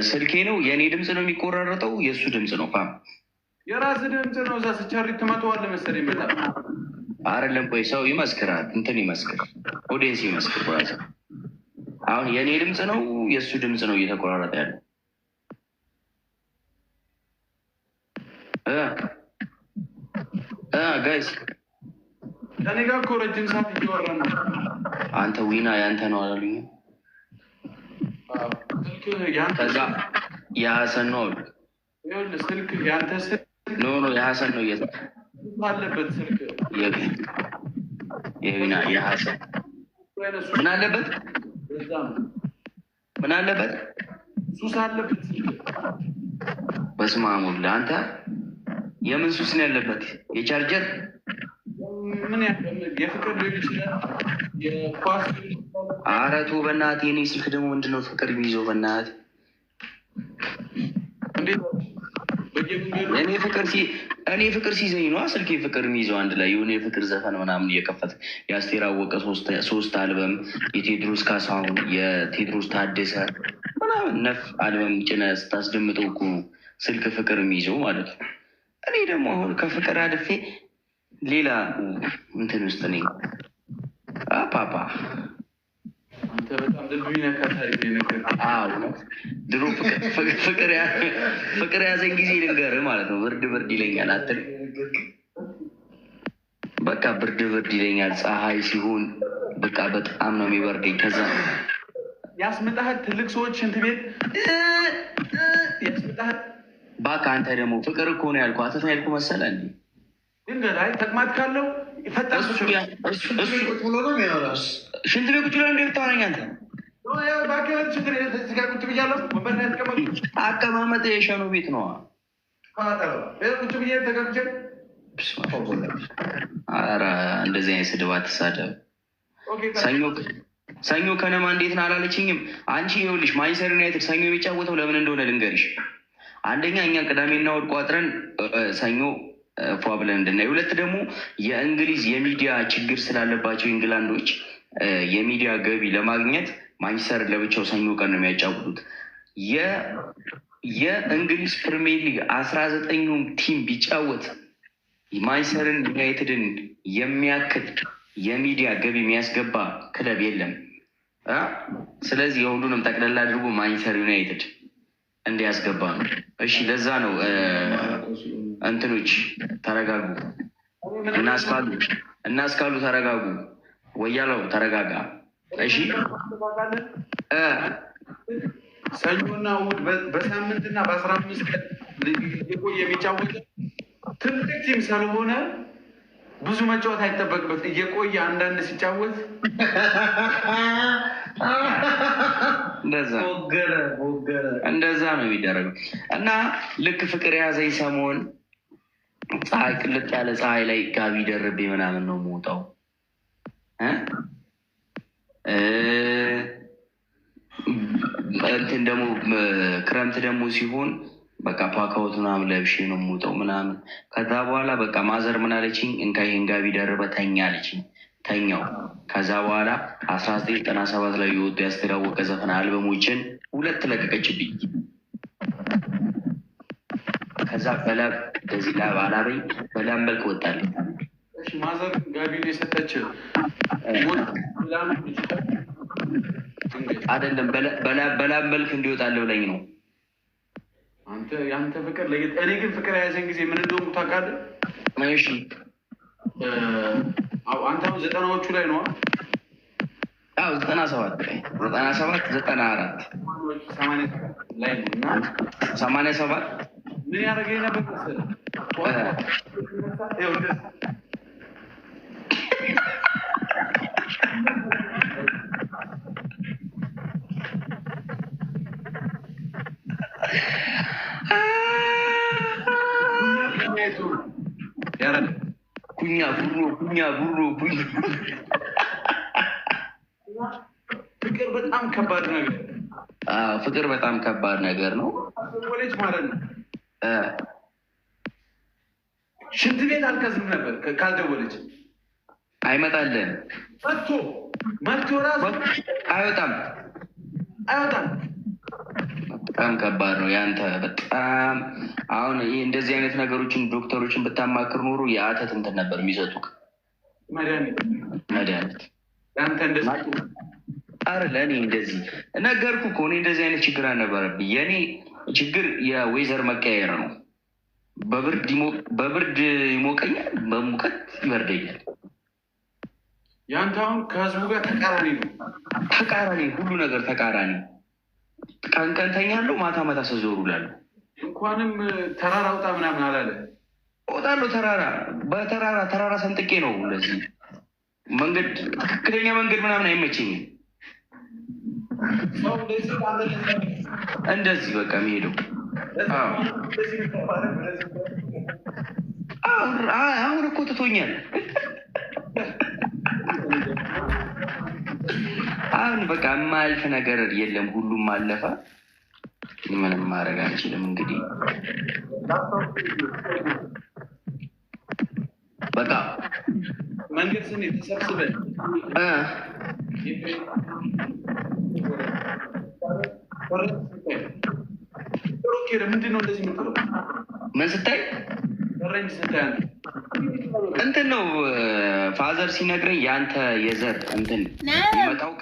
ስልኬ ነው የእኔ ድምፅ ነው የሚቆራረጠው፣ የእሱ ድምፅ ነው። ፋም የራስ ድምፅ ነው። እዛ ስቻሪ ትመጣዋለህ መሰለኝ። በጣም አይደለም። ቆይ ሰው ይመስክራል፣ እንትን ይመስክር፣ ኦዲየንስ ይመስክር። ራስ አሁን የእኔ ድምፅ ነው የእሱ ድምፅ ነው እየተቆራረጠ ያለው። ጋይስ ከኔ ጋር እኮ ረጅም ሰዓት እያወራን ነው። አንተ ዊና ያንተ ነው አላሉኝም? ከዛ የሀሰን ነው አሉ። ስልክ ያንተ ስልክ ኖ የሀሰን ነው አለበት ስልክ የዊና የሀሰን ምን አለበት? ምን አለበት? ሱስ አለበት ስልክ። በስመ አብ ወልድ። አንተ የምን ሱስ ነው ያለበት? የቻርጀር ምን የፍቅር ሊሆን ይችላል፣ የኳስ ኧረ ተው በእናትህ። የኔ ስልክ ደግሞ ምንድነው ፍቅር የሚይዘው? በእናትህ እኔ ፍቅር ሲይዘኝ ነዋ ስልኬ ፍቅር የሚይዘው። አንድ ላይ የሆነ የፍቅር ዘፈን ምናምን እየከፈት የአስቴር አወቀ 3 አልበም፣ የቴዎድሮስ ካሳሁን፣ የቴዎድሮስ ታደሰ ምናምን 9 አልበም ጭነህ ስታስደምጠው እኮ ስልክ ፍቅር የሚይዘው ማለት ነው። እኔ ደግሞ አሁን ከፍቅር አልፌ ሌላ እንትን ውስጥ ነኝ። ፓፓ አንተ በጣም ልብ ይነካ ታሪክ ነገር። ድሮ ፍቅር ያዘኝ ጊዜ ልንገርህ ማለት ነው። ብርድ ይለኛል አትል። በቃ ብርድ ይለኛል። ፀሐይ ሲሆን በቃ በጣም ነው የሚበርደኝ። ከዛ ያስመጣሃል ትልቅ ሰዎች ሽንት ቤት ያስመጣሃል። በቃ አንተ ደግሞ ፍቅር እኮ ነው ያልኩህ። አተታ ያልኩህ መሰለህ እንዴ? ድንገት አይ ተቅማጥ ካለው ይፈጣል። ሽንት ቤት ቁጭ ብሎ እንዴት ታወራኝ አንተ? አቀማመጥ የሸኖ ቤት ነው። ኧረ እንደዚህ አይነት ስድብ አትሳደብ። ሰኞ ከነማ እንዴት ነው አላለችኝም? አንቺ ይኸውልሽ ማንችስተር ዩናይትድ ሰኞ የሚጫወተው ለምን እንደሆነ ልንገርሽ። አንደኛ እኛን ቅዳሜና እሑድ ቋጥረን ሰኞ ፏ ብለን እንድናይ፣ ሁለት ደግሞ የእንግሊዝ የሚዲያ ችግር ስላለባቸው ኢንግላንዶች የሚዲያ ገቢ ለማግኘት ማንችስተር ለብቻው ሰኞ ቀን ነው የሚያጫውቱት። የእንግሊዝ ፕሪሚየር ሊግ 19ኙም ቲም ቢጫወት ማንችስተርን ዩናይትድን የሚያክል የሚዲያ ገቢ የሚያስገባ ክለብ የለም። ስለዚህ የሁሉንም ጠቅላላ አድርጎ ማንችስተር ዩናይትድ እንዲያስገባ ነው። እሺ ለዛ ነው እንትኖች ተረጋጉ እናስካሉ ተረጋጉ። ወያለው ተረጋጋ። እሺ ሰኞና እሑድ በሳምንትና በ15 ቀን እየቆየ የሚጫወት ትልቅ ቲም ስለሆነ ብዙ መጫወት አይጠበቅበት። እየቆየ አንዳንድ ሲጫወት እንደዛ ነው የሚደረገው። እና ልክ ፍቅር የያዘኝ ሰሞን ፀሐይ ቅልጥ ያለ ፀሐይ ላይ ጋቢ ደርቤ ምናምን ነው የምወጣው። እንትን ደግሞ ክረምት ደግሞ ሲሆን በቃ ፓካውት ምናምን ለብሼ ነው የምወጣው ምናምን። ከዛ በኋላ በቃ ማዘር ምን አለችኝ? እንካ ይሄን ጋቢ ደርበህ ተኛ አለችኝ። ተኛው። ከዛ በኋላ 1997 ላይ የወጡ የአስቴር አወቀ ዘፈን አልበሞችን 2 ለቀቀችብኝ። ከዛ በላብ እንደዚህ ላብ አላበኝ በላብ መልክ ወጣልኝ። ማዘር ጋቢ የሰጠች አይደለም በላብ መልክ እንዲወጣል ብለኝ ነው። የአንተ ፍቅር ለየት። እኔ ግን ፍቅር የያዘኝ ጊዜ ምን እንደሆኑ ታውቃለህ? እሺ አንተ አሁን 90ዎቹ ላይ ነው? 97 ላይ 97 94 ላይ ነው። እና 87 ምን ያደረገኝ ነበር መሰለህ? ኩኛ ጉሮ ፍቅር በጣም ከባድ ነገር። ፍቅር በጣም ከባድ ነገር ነው። ወለጅ ማለት ነው። ሽንት ቤት አልከዝም ነበር ካልደወለች አይመጣልህም። መጥቶ ራሱ አይወጣም። በጣም ከባድ ነው ያንተ በጣም አሁን ይሄ እንደዚህ አይነት ነገሮችን ዶክተሮችን ብታማክር ኖሮ የአተት እንትን ነበር የሚሰጡት መድኃኒት ያንተ እንደዚህ አረ ለእኔ እንደዚህ ነገርኩህ እኮ እኔ እንደዚህ አይነት ችግር አልነበረብኝ። የእኔ ችግር የዌዘር መቀየር ነው። በብርድ ይሞቀኛል፣ በሙቀት ይበርደኛል። ያንተ አሁን ከህዝቡ ጋር ተቃራኒ ነው። ተቃራኒ ሁሉ ነገር ተቃራኒ። ቀን ቀን ተኛለሁ፣ ማታ ማታ ስዞር እውላለሁ። እንኳንም ተራራ ውጣ ምናምን አላለ። እወጣለሁ ተራራ ሰንጥቄ ነው እንደዚህ መንገድ ትክክለኛ መንገድ ምናምን አይመቸኝም። እንደዚህ በቃ የሚሄደው አሁን እኮ ትቶኛል። አሁን በቃ የማያልፍ ነገር የለም፣ ሁሉም አለፈ። ምንም ማድረግ አንችልም። እንግዲህ በቃ መንገድ ስንሄድ ተሰብስበን ምንድን ነው እንደዚህ የምትለው? ምን ስታይ እንትን ነው ፋዘር ሲነግረኝ የአንተ የዘር እንትን ይመጣው